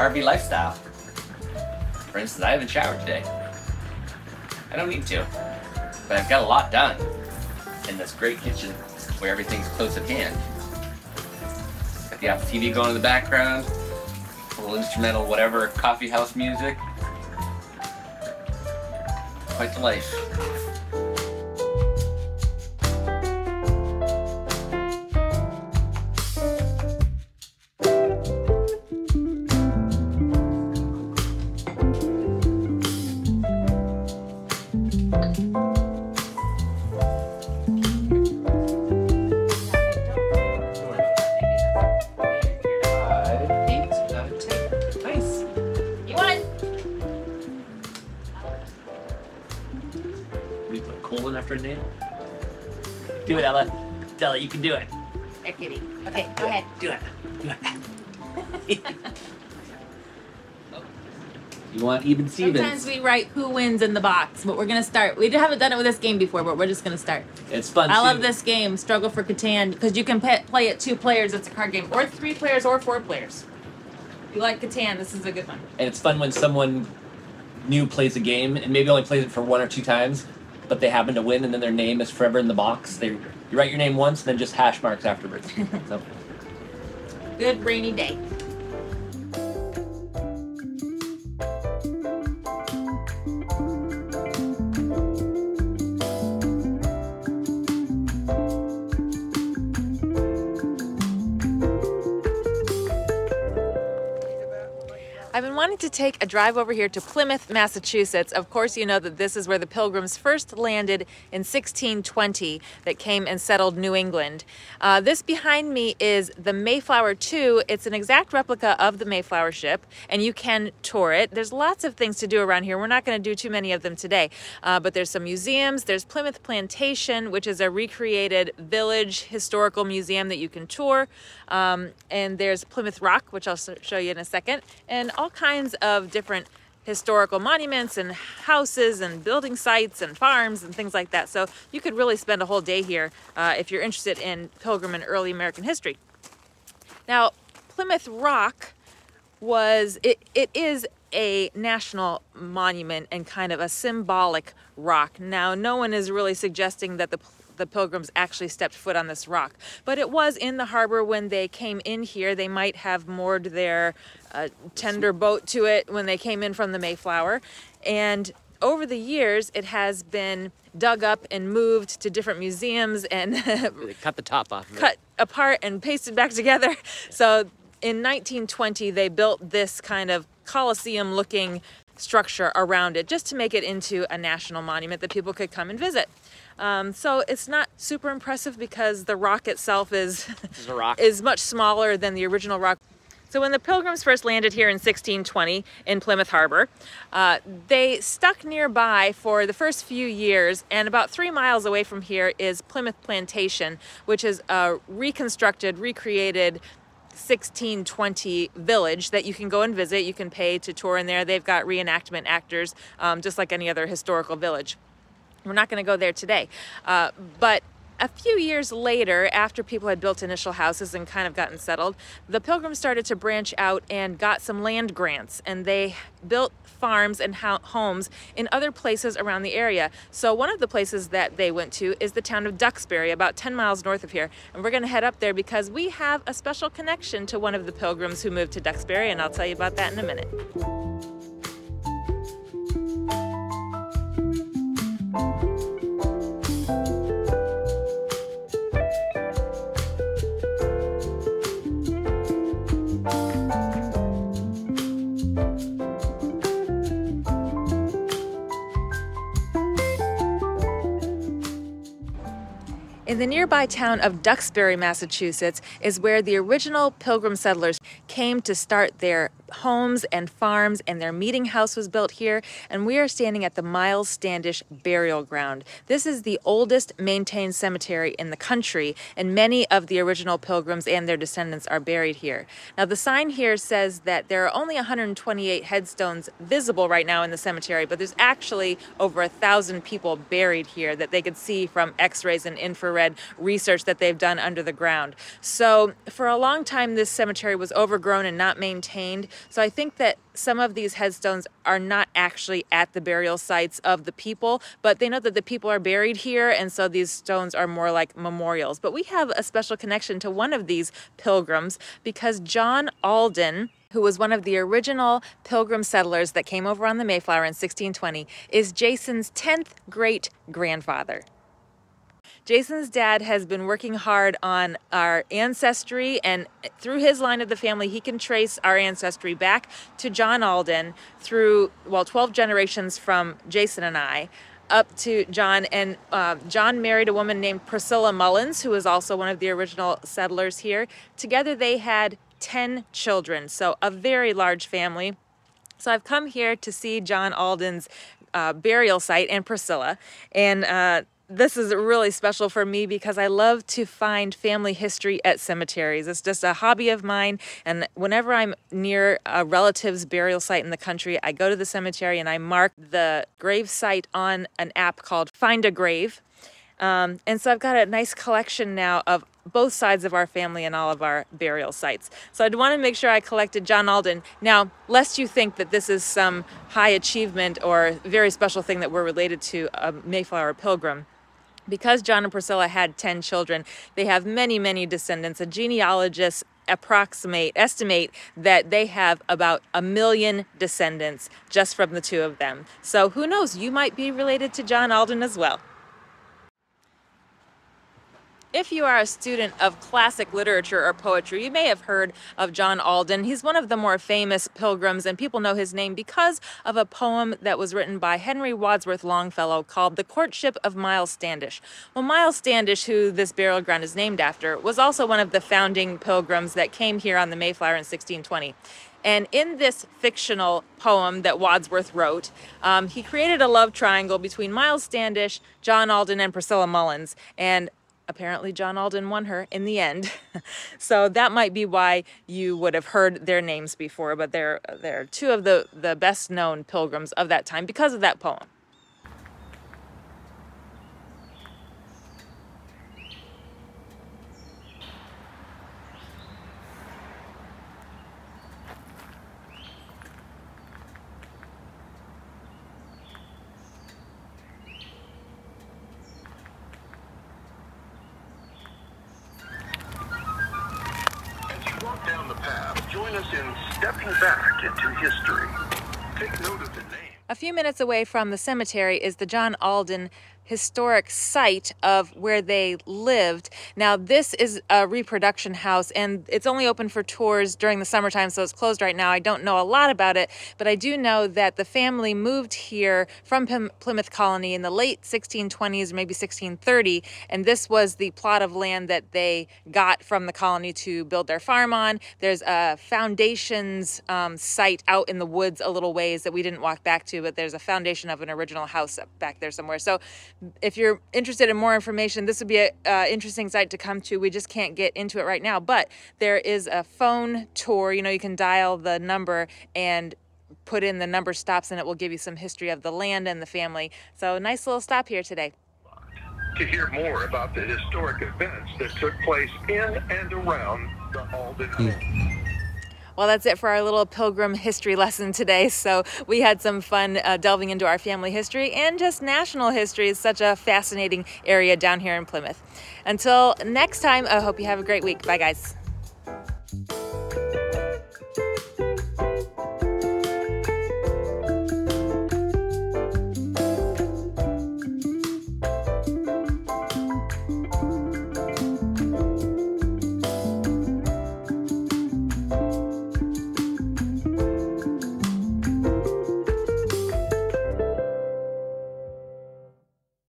RV lifestyle. For instance, I haven't showered today. I don't need to, but I've got a lot done in this great kitchen where everything's close at hand. Got the Apple TV going in the background, a little instrumental whatever coffee house music. Quite the life. After a name? Do it, Ella. Ella, you can do it. There, kitty. Okay, go ahead. Do it. Do it. You want even Stevens? Sometimes we write who wins in the box, but we're gonna start. We haven't done it with this game before, but we're just gonna start. It's fun. I love this game, Struggle for Catan, because you can play it 2 players. It's a card game, or 3 players, or 4 players. If you like Catan, this is a good one. And it's fun when someone new plays a game and maybe only plays it for 1 or 2 times, but they happen to win, and then their name is forever in the box. You write your name once, and then just hash marks afterwards. So. Good rainy day. I've been wanting to take a drive over here to Plymouth, Massachusetts. Of course, you know that this is where the Pilgrims first landed in 1620 that came and settled New England. This behind me is the Mayflower II. It's an exact replica of the Mayflower ship, and you can tour it. There's lots of things to do around here. We're not going to do too many of them today, but there's some museums. There's Plymouth Plantation, which is a recreated village historical museum that you can tour. And there's Plymouth Rock, which I'll show you in a second, and all kinds of different historical monuments and houses and building sites and farms and things like that. So you could really spend a whole day here if you're interested in Pilgrim and early American history. Now, Plymouth Rock it is a national monument and kind of a symbolic rock. Now, no one is really suggesting that the Pilgrims actually stepped foot on this rock, but it was in the harbor when they came in here. They might have moored their tender boat to it when they came in from the Mayflower, and over the years it has been dug up and moved to different museums and They cut the top off of it. Cut apart and pasted back together. Yeah. So in 1920 they built this kind of Colosseum looking structure around it just to make it into a national monument that people could come and visit. So it's not super impressive because the rock itself is much smaller than the original rock. So when the Pilgrims first landed here in 1620 in Plymouth Harbor, they stuck nearby for the first few years, and about 3 miles away from here is Plymouth Plantation, which is a reconstructed, recreated 1620 village that you can go and visit. You can pay to tour in there. They've got reenactment actors, just like any other historical village. We're not going to go there today, but a few years later, after people had built initial houses and kind of gotten settled, the Pilgrims started to branch out and got some land grants, and they built farms and homes in other places around the area. So one of the places that they went to is the town of Duxbury, about 10 miles north of here, and we're going to head up there because we have a special connection to one of the Pilgrims who moved to Duxbury, and I'll tell you about that in a minute. In the nearby town of Duxbury, Massachusetts, is where the original Pilgrim settlers came to start their homes and farms, and their meeting house was built here, and we are standing at the Myles Standish burial ground. This is the oldest maintained cemetery in the country, and many of the original Pilgrims and their descendants are buried here. Now, the sign here says that there are only 128 headstones visible right now in the cemetery, but there's actually over 1,000 people buried here that they could see from x-rays and infrared research that they've done under the ground. So for a long time, this cemetery was overgrown and not maintained. So I think that some of these headstones are not actually at the burial sites of the people, but they know that the people are buried here, and so these stones are more like memorials. But we have a special connection to one of these pilgrims because John Alden, who was one of the original Pilgrim settlers that came over on the Mayflower in 1620, is Jason's 10th great-grandfather. Jason's dad has been working hard on our ancestry, and through his line of the family, he can trace our ancestry back to John Alden through, well, 12 generations from Jason and I, up to John. And John married a woman named Priscilla Mullins, who was also one of the original settlers here. Together they had 10 children, so a very large family. So I've come here to see John Alden's burial site and Priscilla, and this is really special for me because I love to find family history at cemeteries. It's just a hobby of mine, and whenever I'm near a relative's burial site in the country, I go to the cemetery and I mark the grave site on an app called Find a Grave. And so I've got a nice collection now of both sides of our family and all of our burial sites. So I'd want to make sure I collected John Alden. Now, lest you think that this is some high achievement or very special thing that we're related to a Mayflower Pilgrim, because John and Priscilla had 10 children, they have many, many descendants. A genealogist estimate that they have about 1 million descendants just from the two of them. So who knows, you might be related to John Alden as well. If you are a student of classic literature or poetry, you may have heard of John Alden. He's one of the more famous pilgrims, and people know his name because of a poem that was written by Henry Wadsworth Longfellow called The Courtship of Myles Standish. Well, Myles Standish, who this burial ground is named after, was also one of the founding pilgrims that came here on the Mayflower in 1620. And in this fictional poem that Wadsworth wrote, he created a love triangle between Myles Standish, John Alden, and Priscilla Mullins. And apparently John Alden won her in the end. So that might be why you would have heard their names before, but they're two of the best known pilgrims of that time because of that poem. Down the path, join us in stepping back into history. Take note of the name. A few minutes away from the cemetery is the John Alden historic site of where they lived. Now, this is a reproduction house, and it's only open for tours during the summertime, so it's closed right now. I don't know a lot about it, but I do know that the family moved here from Plymouth Colony in the late 1620s, maybe 1630, and this was the plot of land that they got from the colony to build their farm on. There's a foundations site out in the woods a little ways that we didn't walk back to, but there's a foundation of an original house back there somewhere. So if you're interested in more information, this would be an interesting site to come to. We just can't get into it right now, but there is a phone tour. You know, you can dial the number and put in the number stops, and it will give you some history of the land and the family. So nice little stop here today. To hear more about the historic events that took place in and around the Alden home. Well, that's it for our little pilgrim history lesson today. So we had some fun delving into our family history and just national history. It's such a fascinating area down here in Plymouth. Until next time, I hope you have a great week. Bye, guys.